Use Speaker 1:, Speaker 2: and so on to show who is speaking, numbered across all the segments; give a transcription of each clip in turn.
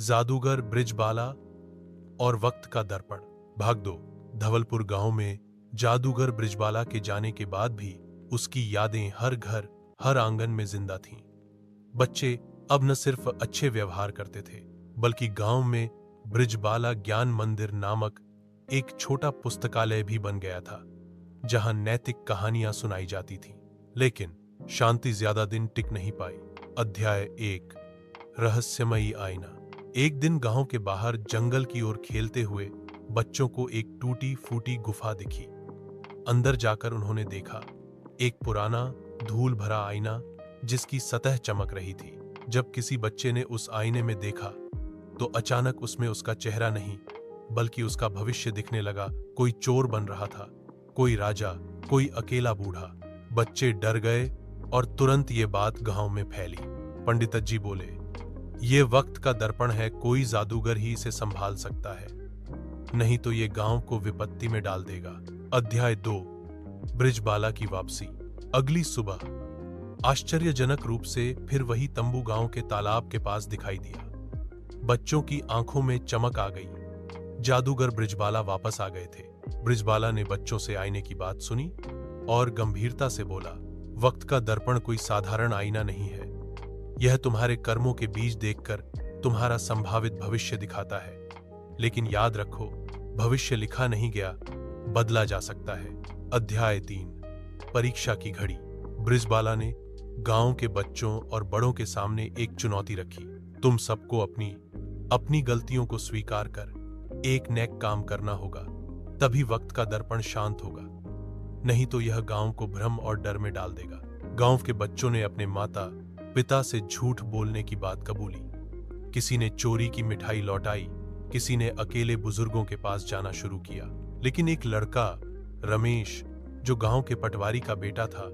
Speaker 1: जादूगर ब्रिजबाला और वक्त का दर्पण। भाग 2। धवलपुर गांव में जादूगर ब्रिजबाला के जाने के बाद भी उसकी यादें हर घर, हर आंगन में जिंदा थीं। बच्चे अब न सिर्फ अच्छे व्यवहार करते थे, बल्कि गांव में ब्रिजबाला ज्ञान मंदिर नामक एक छोटा पुस्तकालय भी बन गया था, जहां नैतिक कहानियां सुनाई जाती थीं। लेकिन शांति ज्यादा दिन टिक नहीं पाई। अध्याय 1। रहस्यमयी आईना। एक दिन गांव के बाहर जंगल की ओर खेलते हुए बच्चों को एक टूटी फूटी गुफा दिखी। अंदर जाकर उन्होंने देखा एक पुराना धूल भरा आईना जिसकी सतह चमक रही थी। जब किसी बच्चे ने उस आईने में देखा तो अचानक उसमें उसका चेहरा नहीं, बल्कि उसका भविष्य दिखने लगा। कोई चोर बन रहा था, कोई राजा, कोई अकेला बूढ़ा। बच्चे डर गए और तुरंत ये बात गांव में फैली। पंडित जी बोले, ये वक्त का दर्पण है, कोई जादूगर ही इसे संभाल सकता है, नहीं तो ये गांव को विपत्ति में डाल देगा। अध्याय 2। ब्रिजबाला की वापसी। अगली सुबह आश्चर्यजनक रूप से फिर वही तंबू गांव के तालाब के पास दिखाई दिया। बच्चों की आंखों में चमक आ गई। जादूगर ब्रिजबाला वापस आ गए थे। ब्रिजबाला ने बच्चों से आईने की बात सुनी और गंभीरता से बोला, वक्त का दर्पण कोई साधारण आईना नहीं है। यह तुम्हारे कर्मों के बीज देखकर तुम्हारा संभावित भविष्य दिखाता है। लेकिन याद रखो, भविष्य लिखा नहीं गया, बदला जा सकता है। अध्याय 3। परीक्षा की घड़ी। ब्रिजबाला ने गांव के बच्चों और बड़ों के सामने एक चुनौती रखी। तुम सबको अपनी गलतियों को स्वीकार कर एक नेक काम करना होगा, तभी वक्त का दर्पण शांत होगा, नहीं तो यह गांव को भ्रम और डर में डाल देगा। गांव के बच्चों ने अपने माता पिता से झूठ बोलने की बात कबूली। किसी ने चोरी की मिठाई लौटाई, किसी ने अकेले बुजुर्गों के पास जाना शुरू किया। लेकिन एक लड़का, रमेश, जो गांव के पटवारी का बेटा था,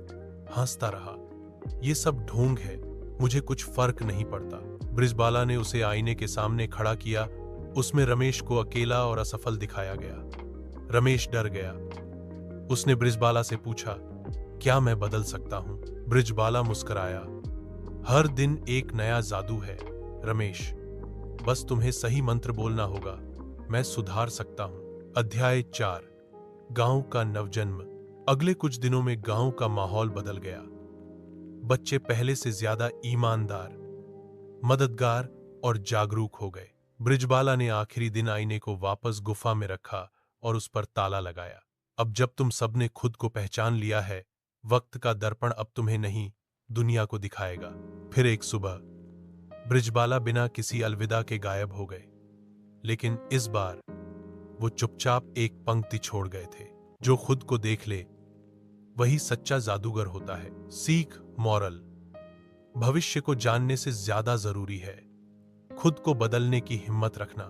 Speaker 1: हंसता रहा। ये सब ढोंग है, मुझे कुछ फर्क नहीं पड़ता। ब्रिजबाला ने उसे आईने के सामने खड़ा किया। उसमें रमेश को अकेला और असफल दिखाया गया। रमेश डर गया। उसने ब्रिजबाला से पूछा, क्या मैं बदल सकता हूं? ब्रिजबाला मुस्कुराया, हर दिन एक नया जादू है रमेश, बस तुम्हें सही मंत्र बोलना होगा, मैं सुधार सकता हूं। अध्याय 4। गांव का नवजन्म। अगले कुछ दिनों में गांव का माहौल बदल गया। बच्चे पहले से ज्यादा ईमानदार, मददगार और जागरूक हो गए। ब्रिजबाला ने आखिरी दिन आईने को वापस गुफा में रखा और उस पर ताला लगाया। अब जब तुम सबने खुद को पहचान लिया है, वक्त का दर्पण अब तुम्हें नहीं, दुनिया को दिखाएगा। फिर एक सुबह ब्रिजबाला बिना किसी अलविदा के गायब हो गए। लेकिन इस बार वो चुपचाप एक पंक्ति छोड़ गए थे, जो खुद को देख ले वही सच्चा जादूगर होता है। सीख, मॉरल, भविष्य को जानने से ज्यादा जरूरी है खुद को बदलने की हिम्मत रखना।